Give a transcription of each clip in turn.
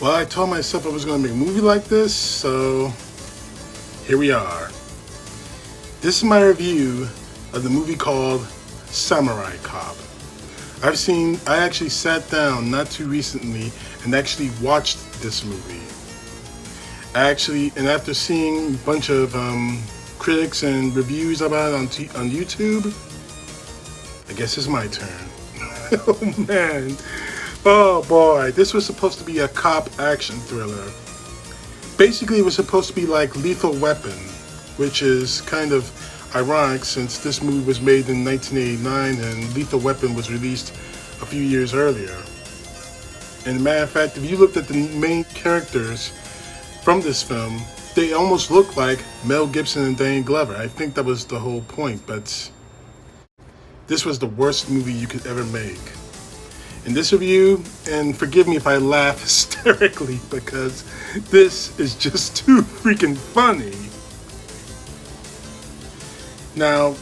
Well, I told myself I was going to make a movie like this, so here we are. This is my review of the movie called Samurai Cop. I actually sat down not too recently and actually watched this movie. And after seeing a bunch of critics and reviews about it on YouTube, I guess it's my turn. Oh man. Oh boy, this was supposed to be a cop action thriller. Basically, it was supposed to be like Lethal Weapon, which is kind of ironic since this movie was made in 1989 and Lethal Weapon was released a few years earlier. And as a matter of fact, if you looked at the main characters from this film, they almost look like Mel Gibson and Danny Glover. I think that was the whole point, but this was the worst movie you could ever make. In this review, and forgive me if I laugh hysterically because this is just too freaking funny. Now,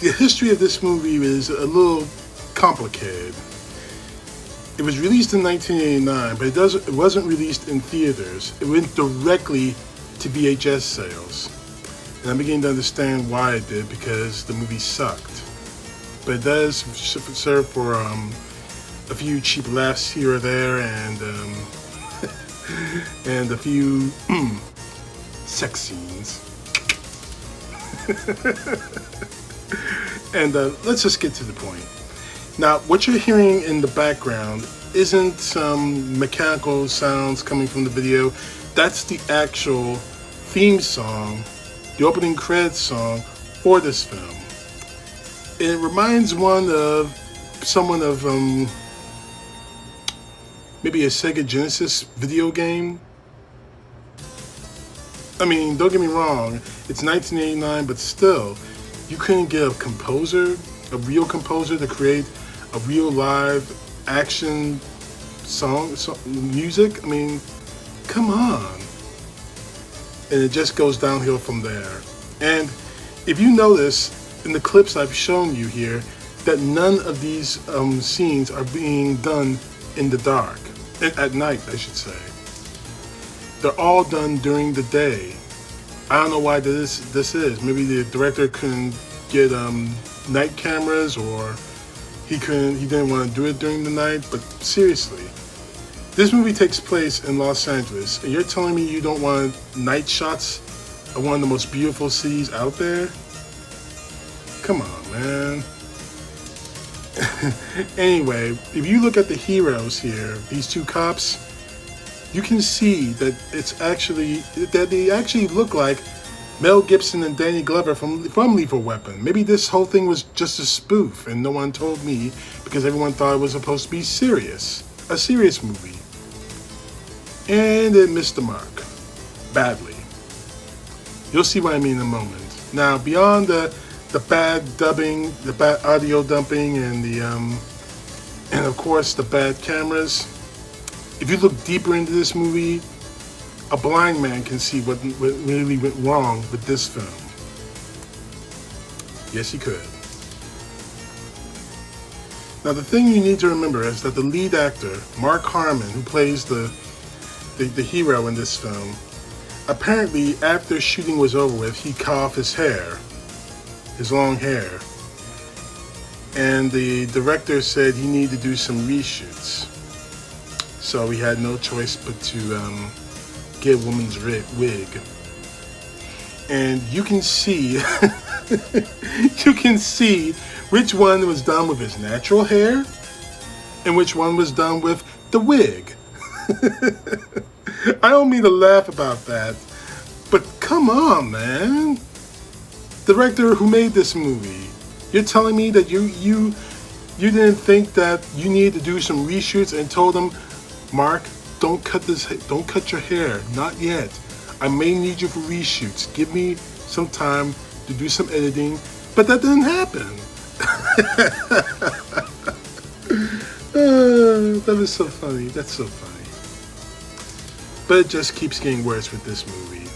the history of this movie is a little complicated. It was released in 1989, but it wasn't released in theaters. It went directly to VHS sales. And I'm beginning to understand why it did, because the movie sucked. But it does serve for a few cheap laughs here or there, and and a few sex scenes. And let's just get to the point. Now, what you're hearing in the background isn't some mechanical sounds coming from the video. That's the actual theme song, the opening credits song for this film. And it reminds one of someone of maybe a Sega Genesis video game. I mean, don't get me wrong, it's 1989, but still, you couldn't get a real composer to create a real live action music. I mean, come on. And it just goes downhill from there. And if you notice in the clips I've shown you here, that none of these scenes are being done in the dark. At night, I should say. They're all done during the day. I don't know why this is. Maybe the director couldn't get night cameras, or he didn't want to do it during the night. But seriously, this movie takes place in Los Angeles, and you're telling me you don't want night shots of one of the most beautiful cities out there? Come on, man. Anyway, if you look at the heroes here, these two cops, you can see that they actually look like Mel Gibson and Danny Glover from Lethal Weapon. Maybe this whole thing was just a spoof and no one told me because everyone thought it was supposed to be serious, a serious movie. And it missed the mark badly. You'll see what I mean in a moment. Now, beyond the bad dubbing, the bad audio dumping, and and of course the bad cameras. If you look deeper into this movie, a blind man can see what really went wrong with this film. Yes, he could. Now, the thing you need to remember is that the lead actor, Mark Harmon, who plays the hero in this film, apparently after shooting was over with, he cut off his hair. His long hair, and the director said he needed to do some reshoots, so he had no choice but to get a woman's wig. And you can see which one was done with his natural hair and which one was done with the wig. I don't mean to laugh about that, but come on, man. Director who made this movie, you're telling me that you didn't think that you needed to do some reshoots and told him, Mark, don't cut your hair, not yet. I may need you for reshoots. Give me some time to do some editing, but that didn't happen. That was so funny. That's so funny. But it just keeps getting worse with this movie.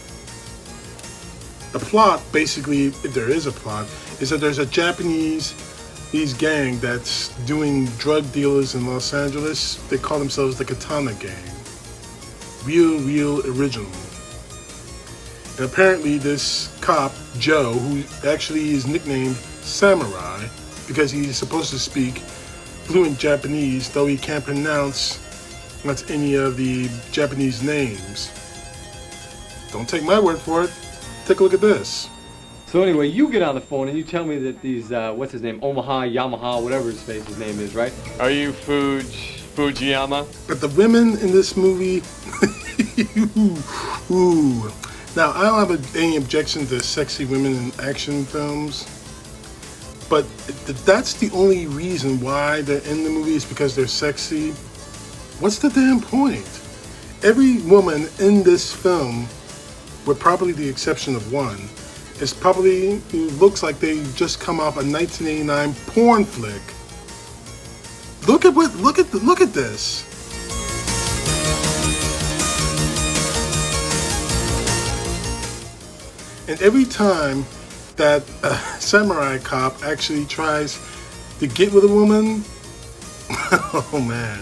The plot, basically, if there is a plot, is that there's a Japanese gang that's doing drug dealers in Los Angeles. They call themselves the Katana Gang. real original. And apparently this cop, Joe, who actually is nicknamed Samurai because he's supposed to speak fluent Japanese, though he can't pronounce not any of the Japanese names. Don't take my word for it. Take a look at this. So anyway, you get on the phone and you tell me that these, what's his name, Omaha, Yamaha, whatever his name is, right? Are you Fujiyama? But the women in this movie, ooh. Now, I don't have any objection to sexy women in action films, but if that's the only reason why they're in the movie is because they're sexy, what's the damn point? Every woman in this film, with probably the exception of one, is probably looks like they just come off a 1989 porn flick. Look at this. And every time that a samurai cop actually tries to get with a woman, oh man,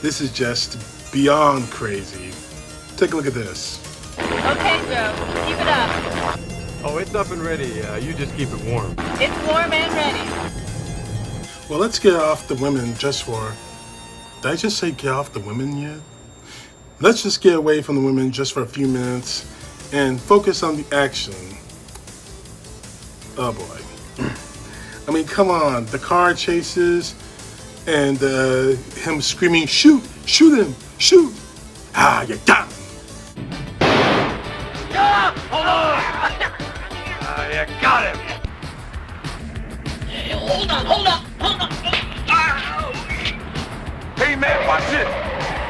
this is just beyond crazy. Take a look at this. Okay, Joe, keep it up. Oh, it's up and ready. You just keep it warm. It's warm and ready. Well, let's get off the women just for... Did I just say get off the women yet? Let's just get away from the women just for a few minutes and focus on the action. Oh boy. I mean, come on. The car chases and him screaming, shoot, shoot him, shoot. Ah, you got him. You got him. Hey, hold on. Hey man, watch it.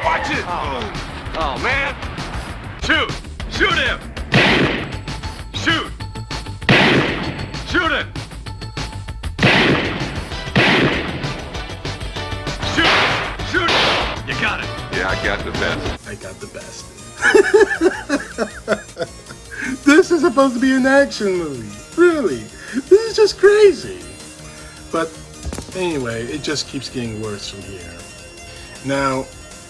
Watch it. Oh man. Shoot him. Shoot him. Shoot him. You got it. Yeah, I got the best. I got the best. This is supposed to be an action movie. Really. This is just crazy. But anyway, it just keeps getting worse from here. Now,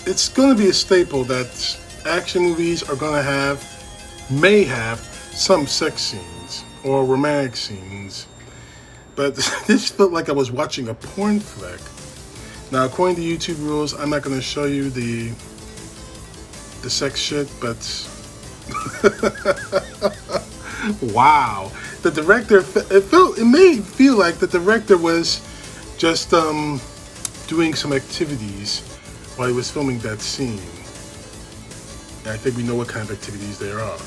it's going to be a staple that action movies are going to may have some sex scenes or romantic scenes. But this felt like I was watching a porn flick. Now, according to YouTube rules, I'm not going to show you the sex shit, but wow. The director, it made feel like the director was just doing some activities while he was filming that scene. And I think we know what kind of activities there are.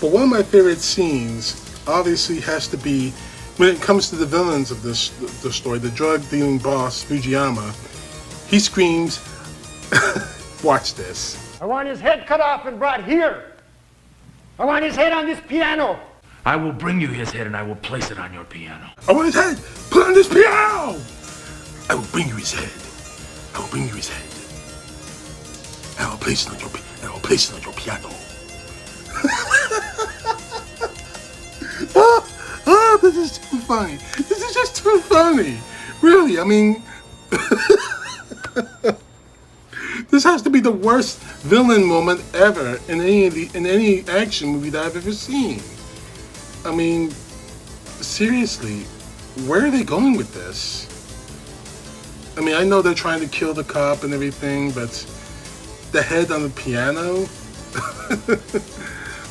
But one of my favorite scenes obviously has to be when it comes to the villains of the story, the drug-dealing boss, Fujiyama. He screams, watch this. I want his head cut off and brought here. I want his head on this piano. I will bring you his head and I will place it on your piano. I want his head put on this piano. I will bring you his head. I will bring you his head. And I will place it on your piano. This is too funny. This is just too funny. Really, I mean, this has to be the worst villain moment ever in any action movie that I've ever seen. I mean, seriously, where are they going with this? I mean, I know they're trying to kill the cop and everything, but the head on the piano?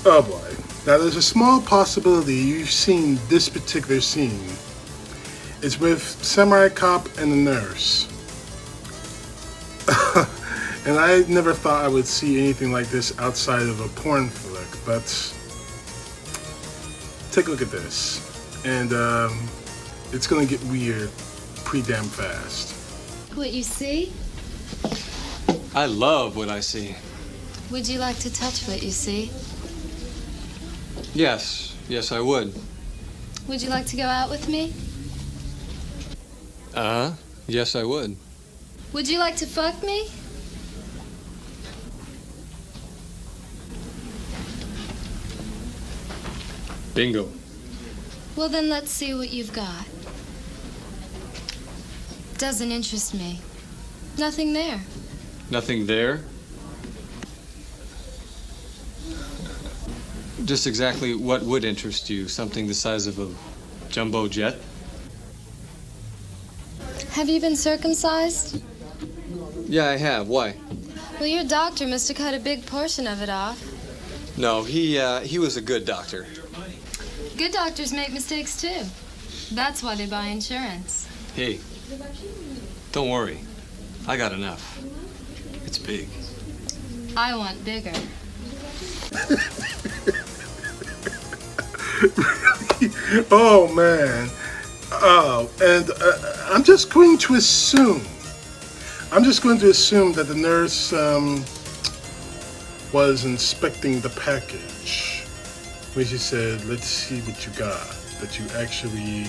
Oh boy. Now, there's a small possibility you've seen this particular scene. It's with Samurai Cop and the nurse. And I never thought I would see anything like this outside of a porn flick, but take a look at this. And it's gonna get weird pretty damn fast. What you see? I love what I see. Would you like to touch what you see? Yes, I would. Would you like to go out with me? Yes, I would. Would you like to fuck me? Bingo. Well, then let's see what you've got. Doesn't interest me. Nothing there. Nothing there? Just exactly what would interest you? Something the size of a jumbo jet? Have you been circumcised? Yeah, I have. Why? Well, your doctor must have cut a big portion of it off. No, he was a good doctor. Good doctors make mistakes too. That's why they buy insurance. Hey, don't worry. I got enough. It's big. I want bigger. Oh man. Oh, and I'm just going to assume that the nurse was inspecting the package when she said, "Let's see what you got." That she actually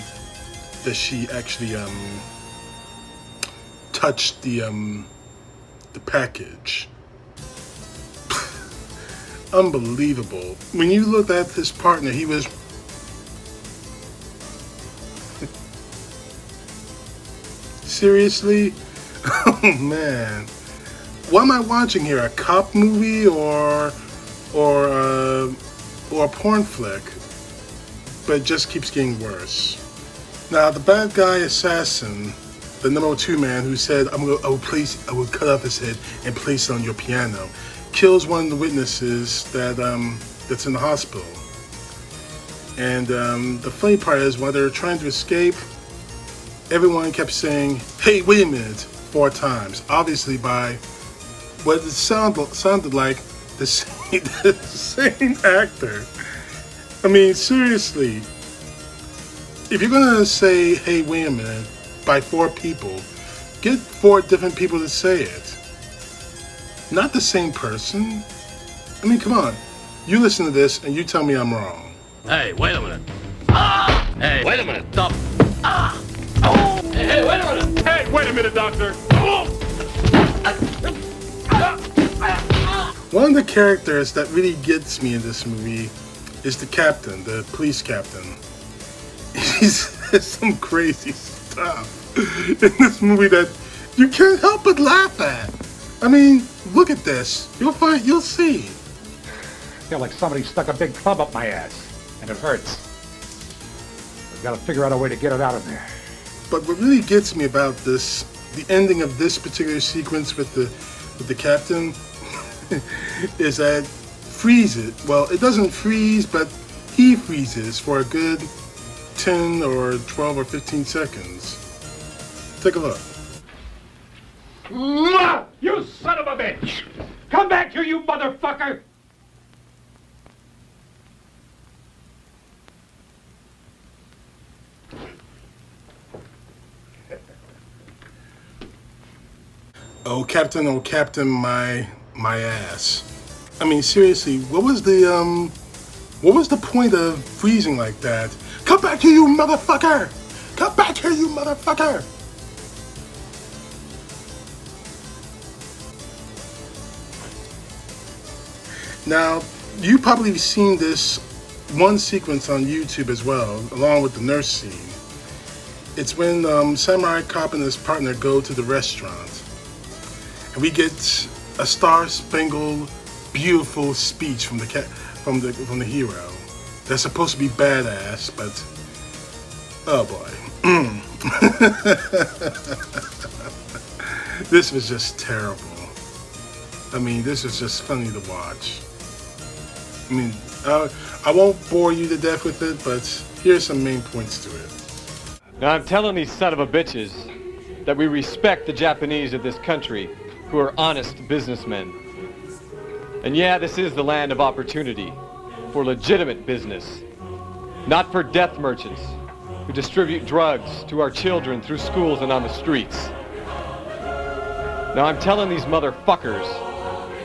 touched the package. Unbelievable. When you looked at his partner, he was seriously? Oh man. What am I watching here? A cop movie or a porn flick? But it just keeps getting worse. Now the bad guy assassin, the number 2 man who said, I will cut off his head and place it on your piano, kills one of the witnesses that's in the hospital. And the funny part is, while they're trying to escape, everyone kept saying, "Hey, wait a minute," 4 times. Obviously by what it sounded like the same actor. I mean, seriously. If you're gonna say, "Hey, wait a minute," by 4 people, get 4 different people to say it. Not the same person. I mean, come on. You listen to this and you tell me I'm wrong. Hey, wait a minute. Ah! Hey, wait a minute. Stop. Ah! Oh! Hey, wait a minute. Hey, wait a minute, doctor. One of the characters that really gets me in this movie is the captain, the police captain. He says some crazy stuff in this movie that you can't help but laugh at. I mean, look at this. You'll see. I feel like somebody stuck a big club up my ass, and it hurts. We've got to figure out a way to get it out of there. But what really gets me about this, the ending of this particular sequence with the captain, is that well, it doesn't freeze, but he freezes for a good 10 or 12 or 15 seconds. Take a look. You son of a bitch! Come back here, you motherfucker! Oh Captain, my ass. I mean, seriously, what was the point of freezing like that? Come back here, you motherfucker! Come back here, you motherfucker! Now, you probably seen this one sequence on YouTube as well, along with the nurse scene. It's when Samurai Cop and his partner go to the restaurant, and we get a star-spangled, beautiful speech from the hero. That's supposed to be badass, but oh boy, this was just terrible. I mean, this was just funny to watch. I mean, I won't bore you to death with it, but here's some main points to it. Now I'm telling these son of a bitches that we respect the Japanese of this country who are honest businessmen. And yeah, this is the land of opportunity for legitimate business, not for death merchants who distribute drugs to our children through schools and on the streets. Now I'm telling these motherfuckers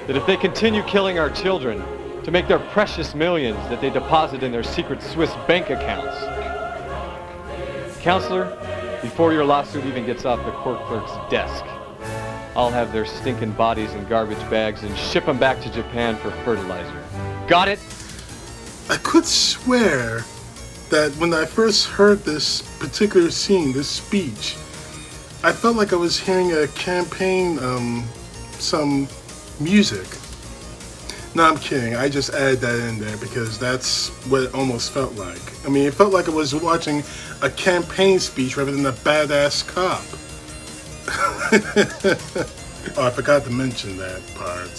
that if they continue killing our children to make their precious millions that they deposit in their secret Swiss bank accounts, counselor, before your lawsuit even gets off the court clerk's desk, I'll have their stinking bodies in garbage bags and ship them back to Japan for fertilizer. Got it? I could swear that when I first heard this particular scene, this speech, I felt like I was hearing a campaign, some music. No, I'm kidding. I just added that in there because that's what it almost felt like. I mean, it felt like I was watching a campaign speech rather than a badass cop. Oh, I forgot to mention that part.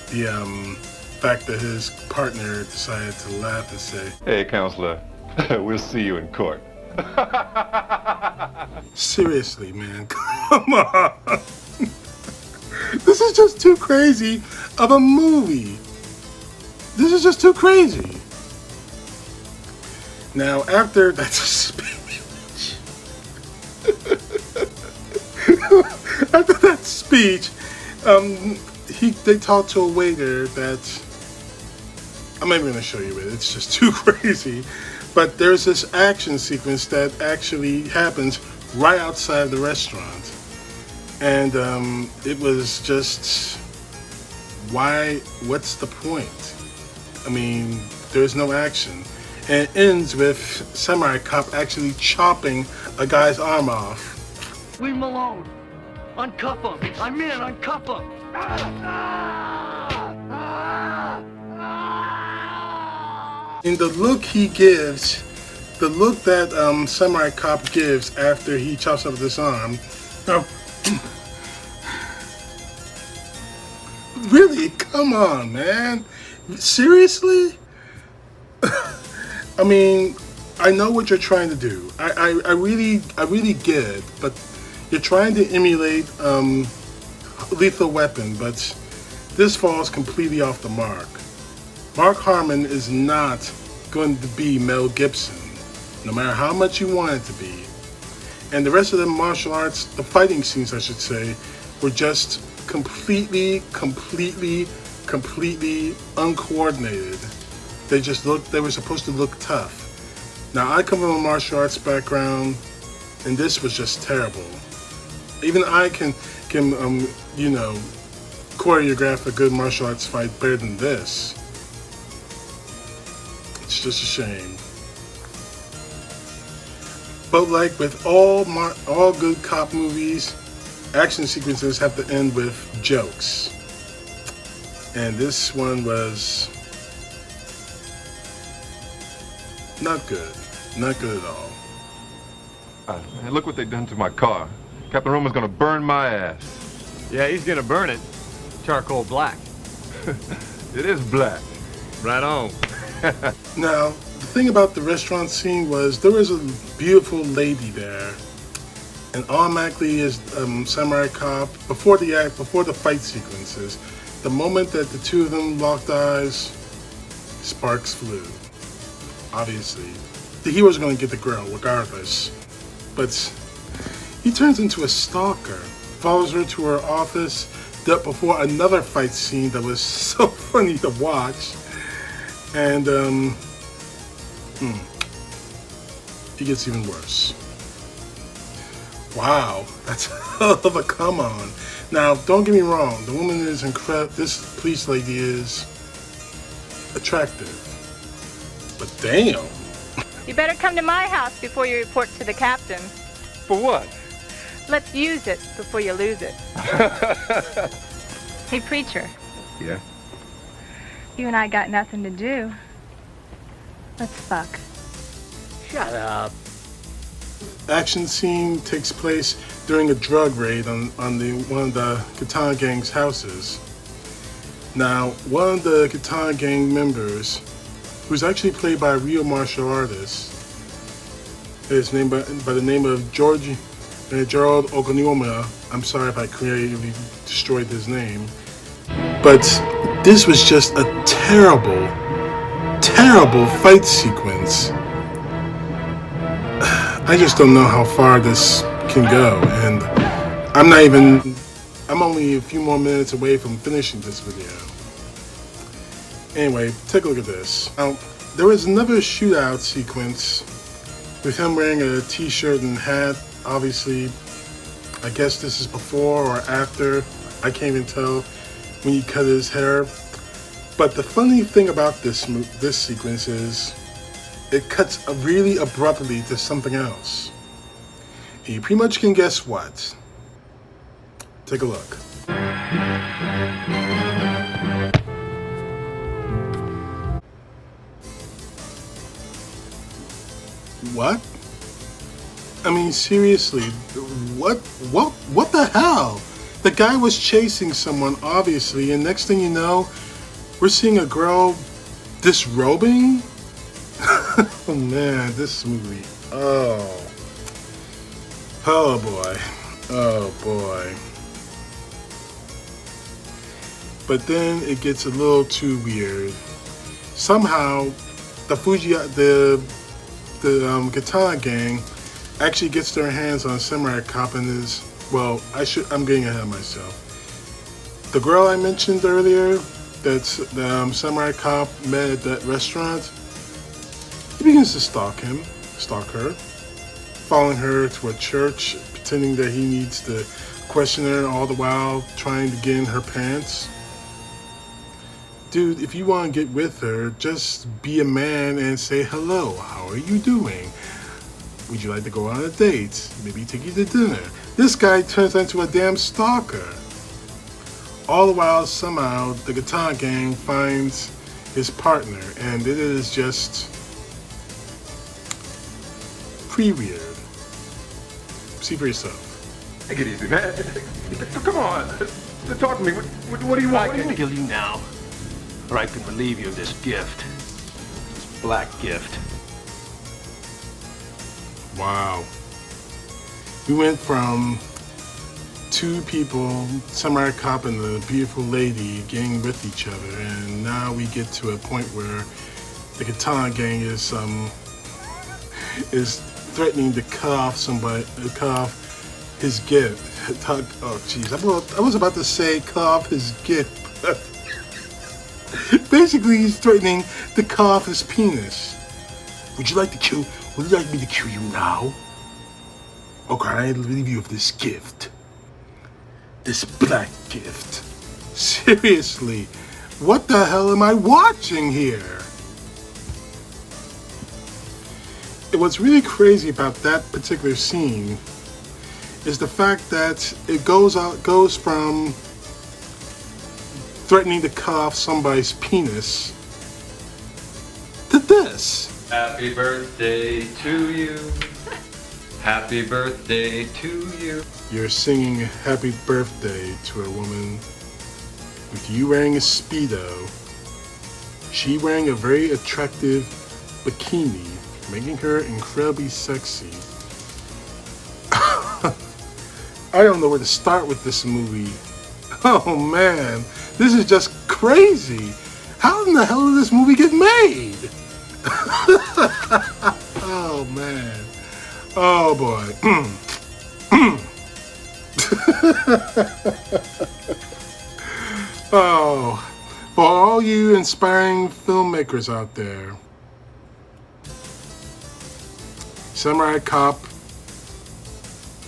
The fact that his partner decided to laugh and say, "Hey, counselor, we'll see you in court." seriously, man, come on. This is just too crazy of a movie. This is just too crazy. Now, after that speech, after that speech, they talked to a waiter that, I'm not even going to show you it. It's just too crazy. But there's this action sequence that actually happens right outside the restaurant. And it was just, what's the point? I mean, there's no action. And it ends with Samurai Cop actually chopping a guy's arm off. Leave him alone. Uncuff him. I'm in. Uncuff him. In the look he gives, the look that Samurai Cop gives after he chops up this arm, really? Come on, man. Seriously? I mean, I know what you're trying to do. I really get it, but you're trying to emulate Lethal Weapon, but this falls completely off the mark. Mark Harmon is not going to be Mel Gibson, no matter how much you want it to be. And the rest of the martial arts, the fighting scenes I should say, were just completely uncoordinated. They were supposed to look tough. Now, I come from a martial arts background, and this was just terrible. Even I can choreograph a good martial arts fight better than this. It's just a shame. But like with all good cop movies, action sequences have to end with jokes. And this one was not good. Not good at all. Hey, look what they done to my car. Captain Roman's gonna burn my ass. Yeah, he's gonna burn it. Charcoal black. It is black. Right on. Now, the thing about the restaurant scene was there was a beautiful lady there, and automatically as Samurai Cop, before the fight sequences, the moment that the two of them locked eyes, sparks flew. Obviously, the hero's going to get the girl regardless, but he turns into a stalker, follows her to her office before another fight scene that was so funny to watch, and it gets even worse. Wow, that's a hell of a come on. Now, don't get me wrong, the woman is incredible. This police lady is attractive, but damn. You better come to my house before you report to the captain. For what? Let's use it before you lose it. Hey, preacher. Yeah? You and I got nothing to do. Let's fuck. Shut up. Action scene takes place during a drug raid on one of the Katana Gang's houses. Now, one of the Katana Gang members, who's actually played by a real martial artist, is named by the name of Gerald Ogonoma. I'm sorry if I creatively destroyed his name. But this was just a terrible fight sequence. I just don't know how far this can go, and I'm only a few more minutes away from finishing this video. Anyway, take a look at this. Now, there was another shootout sequence with him wearing a t-shirt and hat. Obviously, I guess this is before or after. I can't even tell when he cut his hair. But the funny thing about this sequence is it cuts really abruptly to something else. And you pretty much can guess what. Take a look. What? I mean, seriously, what the hell? The guy was chasing someone, obviously, and next thing you know, we're seeing a girl disrobing? Oh man, this movie. Oh boy. Oh boy. But then it gets a little too weird. Somehow, the Katana gang actually gets their hands on Samurai Cop and is, well, I'm getting ahead of myself. The girl I mentioned earlier, that's the Samurai Cop met at that restaurant, he begins to stalk her, following her to a church, pretending that he needs to question her, all the while trying to get in her pants. Dude, if you want to get with her, just be a man and say hello. How are you doing? Would you like to go on a date? Maybe take you to dinner. This guy turns into a damn stalker. All the while, somehow, the Katana gang finds his partner, and it is just pretty weird. See for yourself. Take it easy, man. Come on. Talk to me. What do you want? I can kill you now, or I can relieve you of this gift. This black gift. Wow. We went from two people, Samurai Cop and the beautiful lady, getting with each other, and now we get to a point where the Katana gang is threatening to cut off his gift. Oh jeez, I was about to say cut off his gift. Basically, he's threatening to cut off his penis. Would you like me to kill you now? Or can I relieve you of this gift? This black gift. Seriously, what the hell am I watching here? What's really crazy about that particular scene is the fact that it goes from threatening to cut off somebody's penis to this. Happy birthday to you. Happy birthday to you. You're singing happy birthday to a woman with you wearing a Speedo, she wearing a very attractive bikini, making her incredibly sexy. I don't know where to start with this movie. Oh man, this is just crazy. How in the hell did this movie get made? Oh man. Oh boy. Oh, for all you inspiring filmmakers out there, Samurai Cop,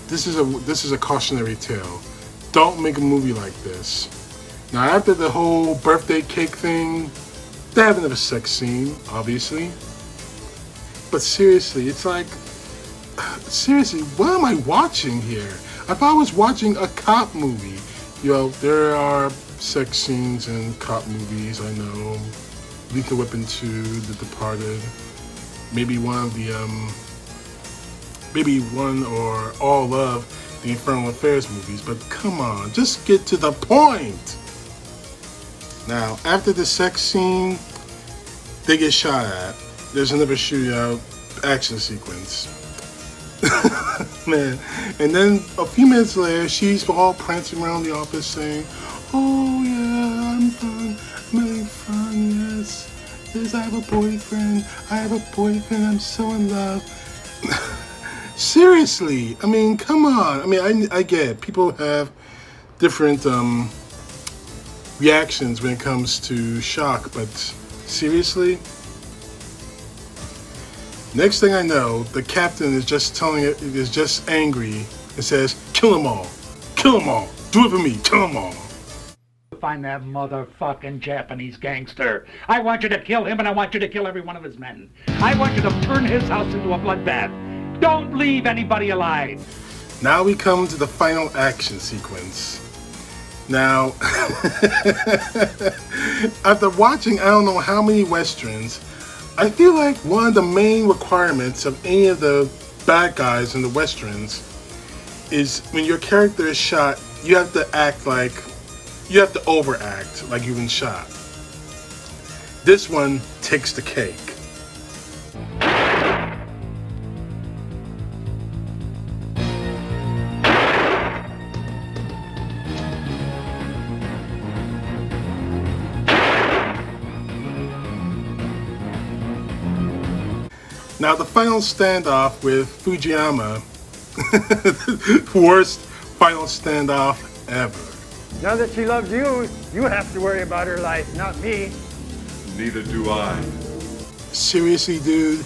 this is a cautionary tale. Don't make a movie like this. Now, after the whole birthday cake thing, they have another sex scene, obviously. But seriously, it's like, seriously, what am I watching here? If I was watching a cop movie, you know, there are sex scenes in cop movies, I know. Lethal Weapon 2, The Departed, maybe one or all of the Infernal Affairs movies, but come on, just get to the point. Now, after the sex scene, they get shot at. There's another shootout action sequence. Man, and then a few minutes later, she's all prancing around the office saying, "Oh yeah, I'm fun, I'm having fun, yes. Yes, I have a boyfriend, I'm so in love." Seriously, I mean, come on. I mean, I get it. People have different reactions when it comes to shock, but seriously? Next thing I know, the captain is just angry and says, "Kill them all. Kill them all. Do it for me. Kill them all." Find that motherfucking Japanese gangster. I want you to kill him, and I want you to kill every one of his men. I want you to turn his house into a bloodbath. Don't leave anybody alive. Now we come to the final action sequence. Now, after watching I don't know how many westerns, I feel like one of the main requirements of any of the bad guys in the westerns is when your character is shot, you have to act like, you have to overact like you've been shot. This one takes the cake. Now the final standoff with Fujiyama, worst final standoff ever. Now that she loves you, you have to worry about her life, not me. Neither do I. Seriously, dude,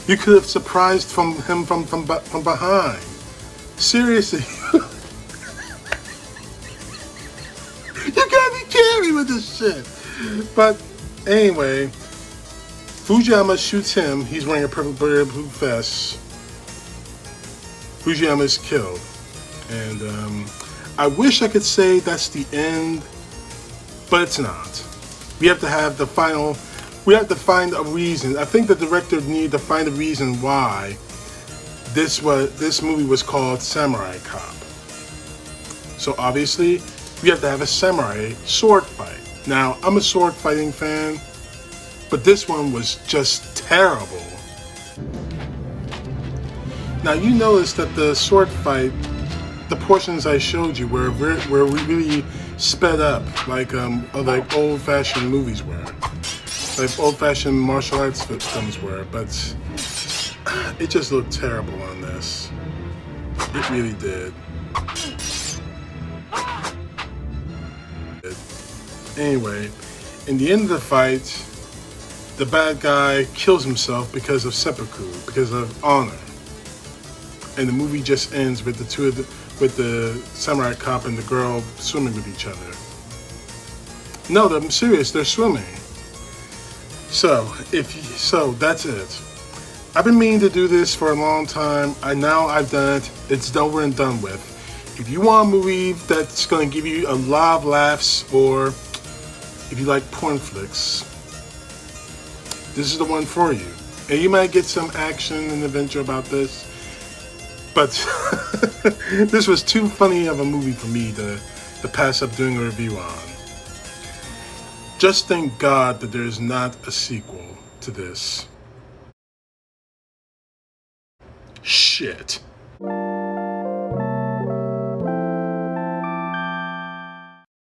you could have surprised him from behind. Seriously, you gotta be kidding me with this shit. But anyway, Fujiyama shoots him. He's wearing a purple bulletproof vest. Fujiyama is killed, and I wish I could say that's the end, but it's not. We have to have the final. We have to find a reason. I think the director needed to find a reason why this movie was called Samurai Cop. So obviously, we have to have a samurai sword fight. Now, I'm a sword fighting fan, but this one was just terrible. Now you notice that the sword fight, the portions I showed you were really sped up, like old-fashioned movies were, like old-fashioned martial arts films were. But it just looked terrible on this. It really did. Anyway, in the end of the fight, the bad guy kills himself because of seppuku, because of honor. And the movie just ends with with the samurai cop and the girl swimming with each other. No, I'm serious, they're swimming. So that's it. I've been meaning to do this for a long time. Now I've done it. It's over and done with. If you want a movie that's gonna give you a lot of laughs, or if you like porn flicks, this is the one for you. And you might get some action and adventure about this, but this was too funny of a movie for me to pass up doing a review on. Just thank God that there is not a sequel to this. Shit.